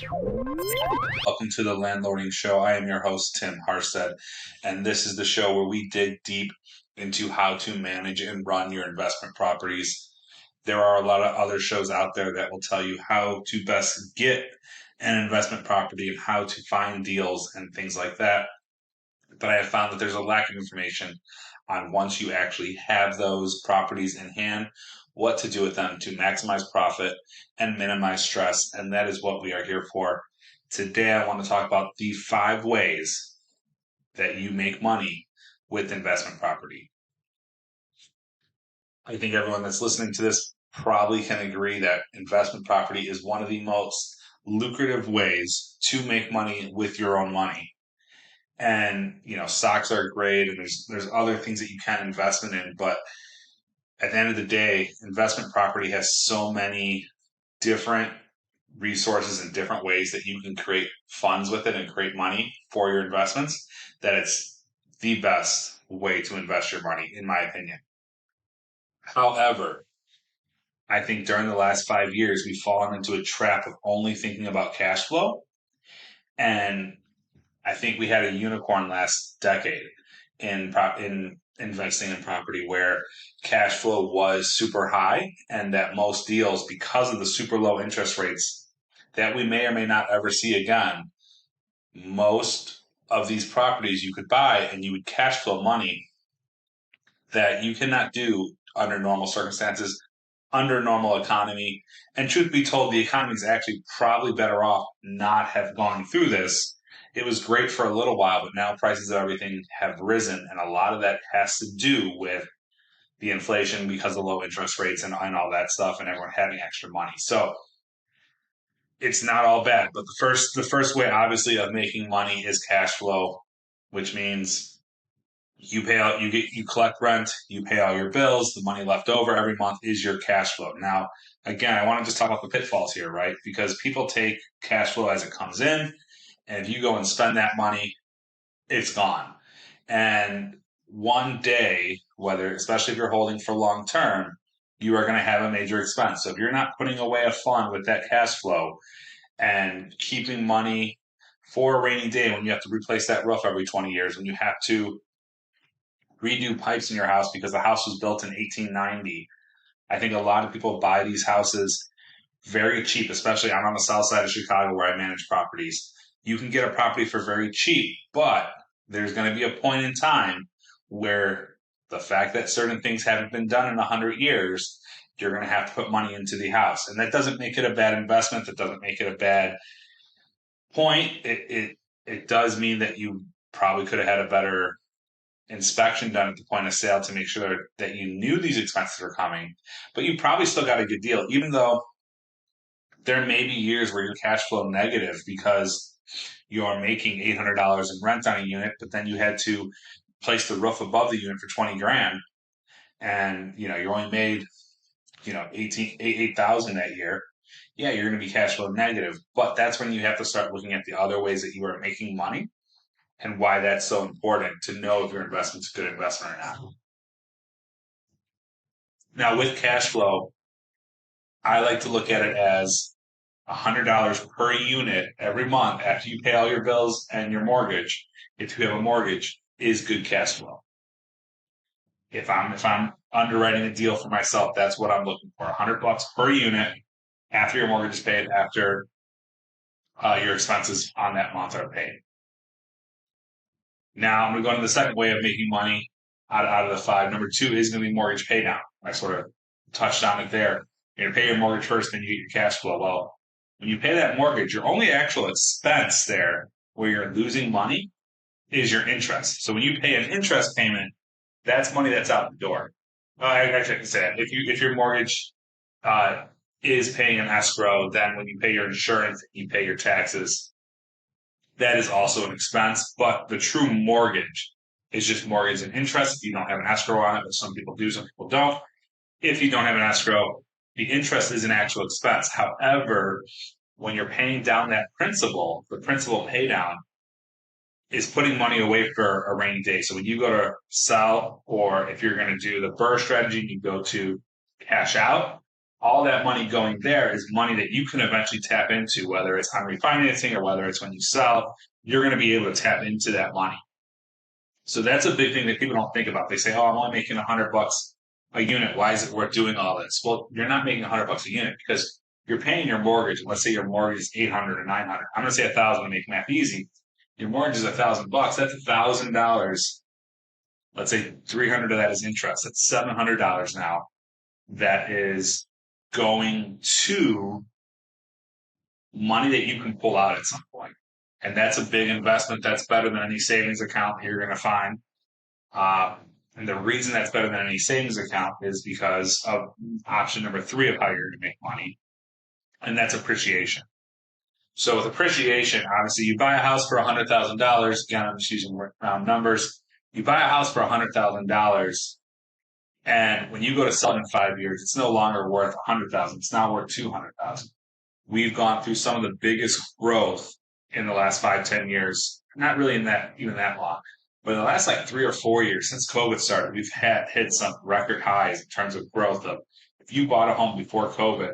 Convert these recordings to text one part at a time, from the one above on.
Welcome to the Landlording Show. I am your host, Tim Harstead, and this is the show where we dig deep into how to manage and run your investment properties. There are a lot of other shows out there that will tell you how to best get an investment property and how to find deals and things like that. But I have found that there's a lack of information on once you actually have those properties in hand, what to do with them to maximize profit and minimize stress. And that is what we are here for. Today, I want to talk about the 5 ways that you make money with investment property. I think everyone that's listening to this probably can agree that investment property is one of the most lucrative ways to make money with your own money. And stocks are great, and there's other things that you can invest in, but at the end of the day, investment property has so many different resources and different ways that you can create funds with it and create money for your investments that it's the best way to invest your money, in my opinion. However, I think during the last 5 years, we've fallen into a trap of only thinking about cash flow. And I think we had a unicorn last decade in investing in property where cash flow was super high, and that most deals, because of the super low interest rates that we may or may not ever see again, most of these properties you could buy and you would cash flow money that you cannot do under normal circumstances, under normal economy. And truth be told, the economy is actually probably better off not have gone through this. It was great for a little while, but now prices of everything have risen. And a lot of that has to do with the inflation because of low interest rates and all that stuff and everyone having extra money. So it's not all bad. But the first way, obviously, of making money is cash flow, which means you pay out, you collect rent, you pay all your bills, the money left over every month is your cash flow. Now, again, I want to just talk about the pitfalls here, right? Because people take cash flow as it comes in, and if you go and spend that money, it's gone. And one day, especially if you're holding for long term, you are going to have a major expense. So if you're not putting away a fund with that cash flow and keeping money for a rainy day, when you have to replace that roof every 20 years, when you have to redo pipes in your house because the house was built in 1890. I think a lot of people buy these houses very cheap, especially I'm on the south side of Chicago where I manage properties. You can get a property for very cheap, but there's going to be a point in time where the fact that certain things haven't been done in 100 years, you're going to have to put money into the house. And that doesn't make it a bad investment. That doesn't make it a bad point. It does mean that you probably could have had a better inspection done at the point of sale to make sure that you knew these expenses were coming, but you probably still got a good deal, even though there may be years where you're cash flow negative because you're making $800 in rent on a unit, but then you had to place the roof above the unit for 20 grand, and you only made 8,000 that year. Yeah, you're going to be cash flow negative, but that's when you have to start looking at the other ways that you are making money and why that's so important to know if your investment's a good investment or not. Now, with cash flow, I like to look at it as $100 per unit every month after you pay all your bills and your mortgage. If you have a mortgage, is good cash flow. If I'm underwriting a deal for myself, that's what I'm looking for. $100 per unit after your mortgage is paid, after your expenses on that month are paid. Now I'm going to go into the second way of making money out of the 5. Number 2 is going to be mortgage pay down. I sort of touched on it there. You're going to pay your mortgage first, then you get your cash flow. Well, when you pay that mortgage, your only actual expense there where you're losing money is your interest. So when you pay an interest payment, that's money that's out the door. I shouldn't say that. If your mortgage is paying an escrow, then when you pay your insurance, you pay your taxes, that is also an expense. But the true mortgage is just mortgage and interest. If you don't have an escrow on it, but some people do, some people don't. If you don't have an escrow, the interest is an actual expense. However, when you're paying down that principal, the principal pay down is putting money away for a rainy day. So when you go to sell, or if you're going to do the BRRRR strategy, you go to cash out, all that money going there is money that you can eventually tap into, whether it's on refinancing or whether it's when you sell, you're going to be able to tap into that money. So that's a big thing that people don't think about. They say, "Oh, I'm only making $100 a unit. Why is it worth doing all this?" Well, you're not making $100 a unit because you're paying your mortgage. Let's say your mortgage is 800 or 900. I'm going to say 1,000 to make math easy. Your mortgage is $1,000. That's $1,000. Let's say 300 of that is interest. That's $700 now. That is going to money that you can pull out at some point. And that's a big investment. That's better than any savings account that you're going to find. Uh, and the reason that's better than any savings account is because of option number 3 of how you're going to make money, and that's appreciation. So with appreciation, obviously you buy a house for $100,000. Again, I'm just using round numbers. You buy a house for $100,000, and when you go to sell it in 5 years, it's no longer worth $100,000. It's now worth $200,000. We've gone through some of the biggest growth in the last 5-10 years. Not really in that even that long, but in the last like 3 or 4 years since COVID started, we've hit some record highs in terms of growth. Of if you bought a home before COVID,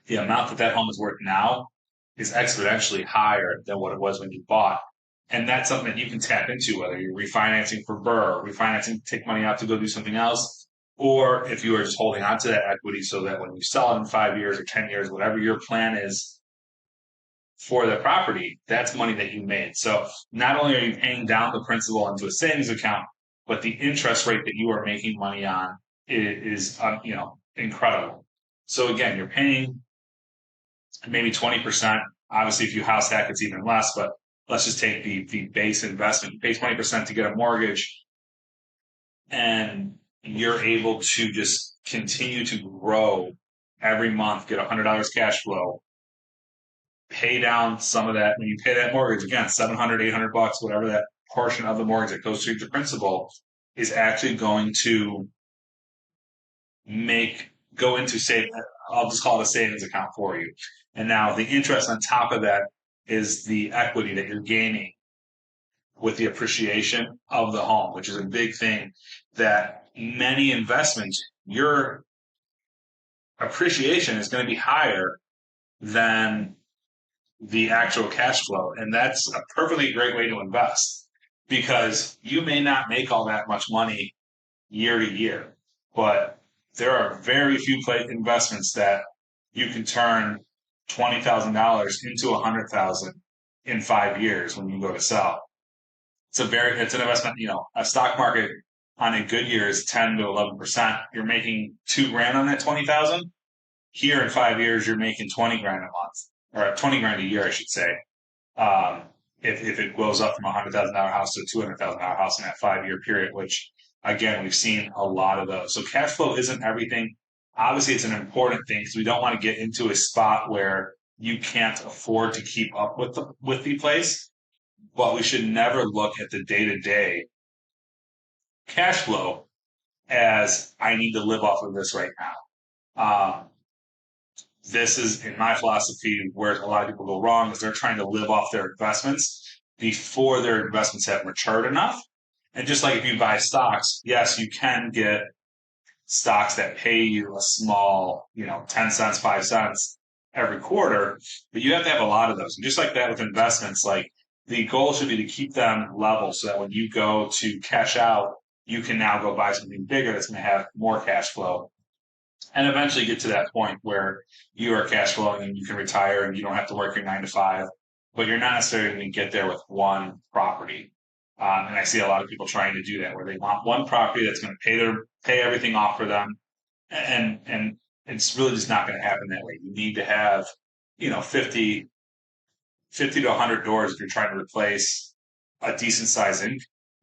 the amount that that home is worth now is exponentially higher than what it was when you bought. And that's something that you can tap into, whether you're refinancing for BRRRR, refinancing to take money out to go do something else, or if you are just holding on to that equity so that when you sell it in 5 years or 10 years, whatever your plan is for the property, that's money that you made. So not only are you paying down the principal into a savings account, but the interest rate that you are making money on is incredible. So again, you're paying maybe 20%. Obviously, if you house hack, it's even less, but let's just take the base investment. You pay 20% to get a mortgage, and you're able to just continue to grow every month, get $100 cash flow, pay down some of that. When you pay that mortgage, again, 700, 800 bucks, whatever that portion of the mortgage that goes to your principal is actually going to go into save. I'll just call it a savings account for you. And now the interest on top of that is the equity that you're gaining with the appreciation of the home, which is a big thing that many investments, your appreciation is going to be higher than the actual cash flow. And that's a perfectly great way to invest because you may not make all that much money year to year, but there are very few investments that you can turn $20,000 into $100,000 in 5 years when you go to sell. It's an investment. A stock market on a good year is 10 to 11%. You're making $2,000 on that 20,000. Here in 5 years, you're making 20 grand a month, or 20 grand a year, I should say. If it goes up from a $100,000 house to a $200,000 house in that 5 year period, which again, we've seen a lot of those. So cash flow isn't everything. Obviously, it's an important thing because we don't want to get into a spot where you can't afford to keep up with the place. But we should never look at the day-to-day cash flow as I need to live off of this right now. This is, in my philosophy, where a lot of people go wrong is they're trying to live off their investments before their investments have matured enough. And just like if you buy stocks, yes, you can get stocks that pay you a small, 10 cents, 5 cents every quarter, but you have to have a lot of those. And just like that with investments, like the goal should be to keep them level so that when you go to cash out, you can now go buy something bigger that's going to have more cash flow and eventually get to that point where you are cash flowing and you can retire and you don't have to work your 9 to 5, but you're not necessarily going to get there with one property. And I see a lot of people trying to do that where they want one property that's going to pay everything off for them. And it's really just not going to happen that way. You need to have, 50 to 100 doors if you're trying to replace a decent sized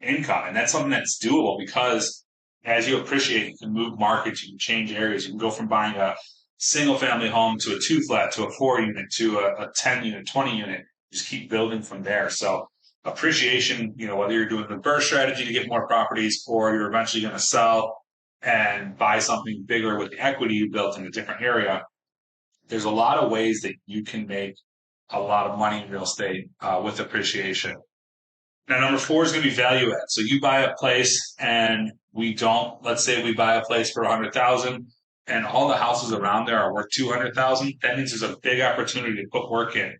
income. And that's something that's doable because as you appreciate, you can move markets, you can change areas. You can go from buying a single family home to a 2-flat to a 4-unit to a 10-unit, 20-unit. Just keep building from there. So appreciation, whether you're doing the BRRRR strategy to get more properties or you're eventually going to sell and buy something bigger with the equity you built in a different area, there's a lot of ways that you can make a lot of money in real estate with appreciation. Now, number 4 is going to be value add. So you buy a place and let's say we buy a place for $100,000 and all the houses around there are worth 200,000, that means there's a big opportunity to put work in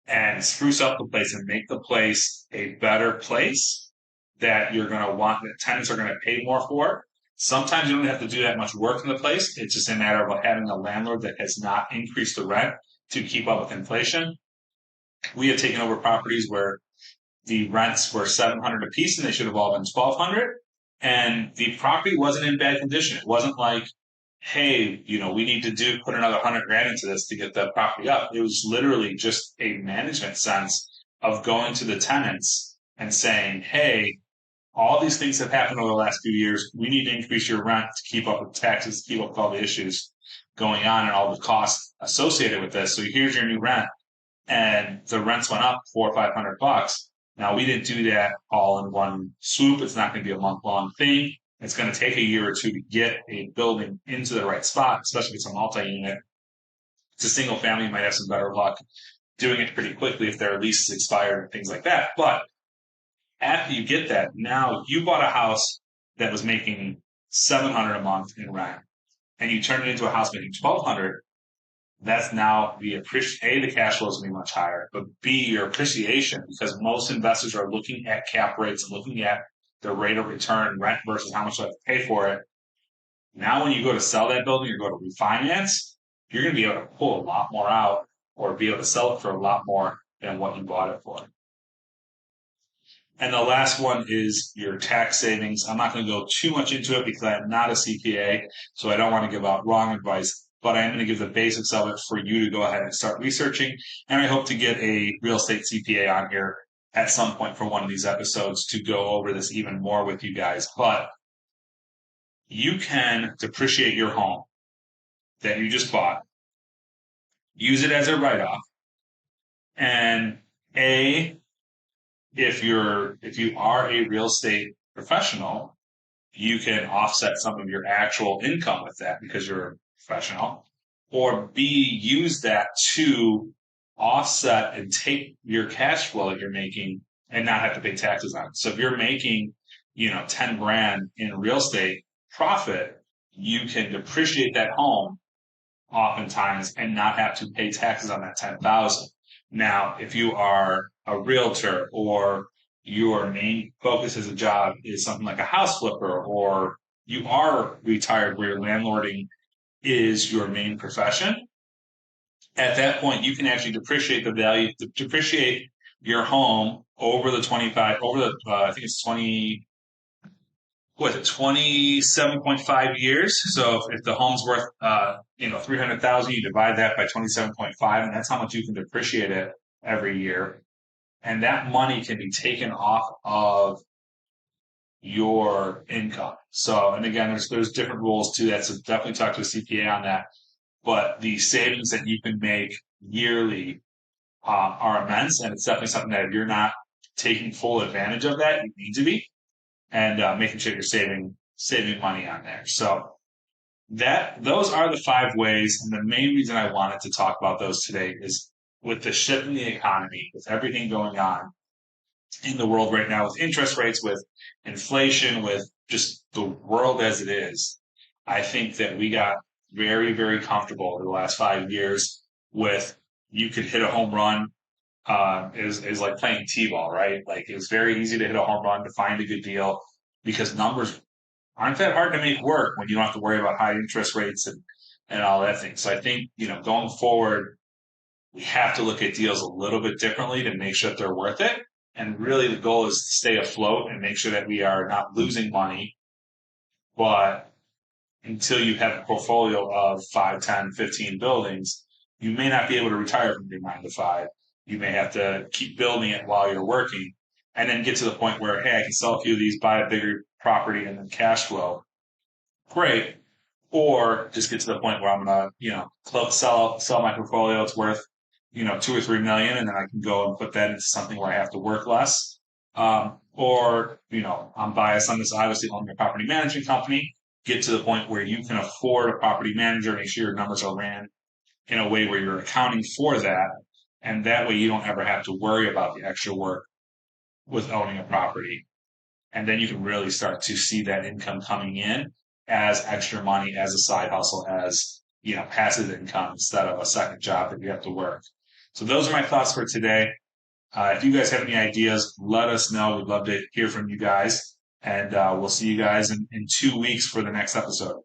and spruce up the place and make the place a better place that you're going to want, that tenants are going to pay more for. Sometimes you don't have to do that much work in the place. It's just a matter of having a landlord that has not increased the rent to keep up with inflation. We have taken over properties where the rents were $700 a piece and they should have all been $1,200. And the property wasn't in bad condition. It wasn't like, hey, we need to put another 100 grand into this to get the property up. It was literally just a management sense of going to the tenants and saying, hey, all these things have happened over the last few years. We need to increase your rent to keep up with taxes, to keep up with all the issues going on and all the costs associated with this. So here's your new rent. And the rents went up $400 or $500. Now, we didn't do that all in one swoop. It's not going to be a month-long thing. It's going to take a year or two to get a building into the right spot, especially if it's a multi-unit. It's a single family, you might have some better luck doing it pretty quickly if their lease is expired and things like that. But after you get that, now you bought a house that was making $700 a month in rent, and you turn it into a house making $1,200. That's now the cash flow is going to be much higher, but B, your appreciation, because most investors are looking at cap rates and looking at the rate of return, rent versus how much I have to pay for it. Now, when you go to sell that building or go to refinance, you're going to be able to pull a lot more out or be able to sell it for a lot more than what you bought it for. And the last one is your tax savings. I'm not going to go too much into it because I'm not a CPA, so I don't want to give out wrong advice, but I'm going to give the basics of it for you to go ahead and start researching. And I hope to get a real estate CPA on here at some point for one of these episodes to go over this even more with you guys. But you can depreciate your home that you just bought, use it as a write-off, and if you are a real estate professional, you can offset some of your actual income with that because you're a professional. Or B, use that to offset and take your cash flow that you're making and not have to pay taxes on it. So if you're making, 10 grand in real estate profit, you can depreciate that home oftentimes and not have to pay taxes on that 10,000. Now, if you are a realtor or your main focus as a job is something like a house flipper, or you are retired where your landlording is your main profession, at that point you can actually depreciate your home over the 27.5 years. So if the home's worth 300,000, you divide that by 27.5, and that's how much you can depreciate it every year. And that money can be taken off of your income. So, and again, there's different rules to that. So definitely talk to a CPA on that. But the savings that you can make yearly are immense, and it's definitely something that if you're not taking full advantage of that, you need to be, and making sure you're saving money on there. So those are the 5 ways, and the main reason I wanted to talk about those today is with the shift in the economy, with everything going on in the world right now, with interest rates, with inflation, with just the world as it is. I think that we got very, very comfortable over the last 5 years with you could hit a home run. Is like playing T-ball, right? Like it's very easy to hit a home run, to find a good deal, because numbers aren't that hard to make work when you don't have to worry about high interest rates and all that thing. So I think, going forward, we have to look at deals a little bit differently to make sure that they're worth it. And really the goal is to stay afloat and make sure that we are not losing money. But until you have a portfolio of 5, 10, 15 buildings, you may not be able to retire from your 9 to 5. You may have to keep building it while you're working, and then get to the point where, hey, I can sell a few of these, buy a bigger property, and then cash flow. Great. Or just get to the point where I'm going to, sell my portfolio. It's worth, 2 or 3 million, and then I can go and put that into something where I have to work less. Or, I'm biased on this, obviously, owning a property management company. Get to the point where you can afford a property manager, make sure your numbers are ran in a way where you're accounting for that. And that way you don't ever have to worry about the extra work with owning a property. And then you can really start to see that income coming in. as extra money, as a side hustle, as, passive income instead of a second job that you have to work. So those are my thoughts for today. If you guys have any ideas, let us know. We'd love to hear from you guys. And we'll see you guys in 2 weeks for the next episode.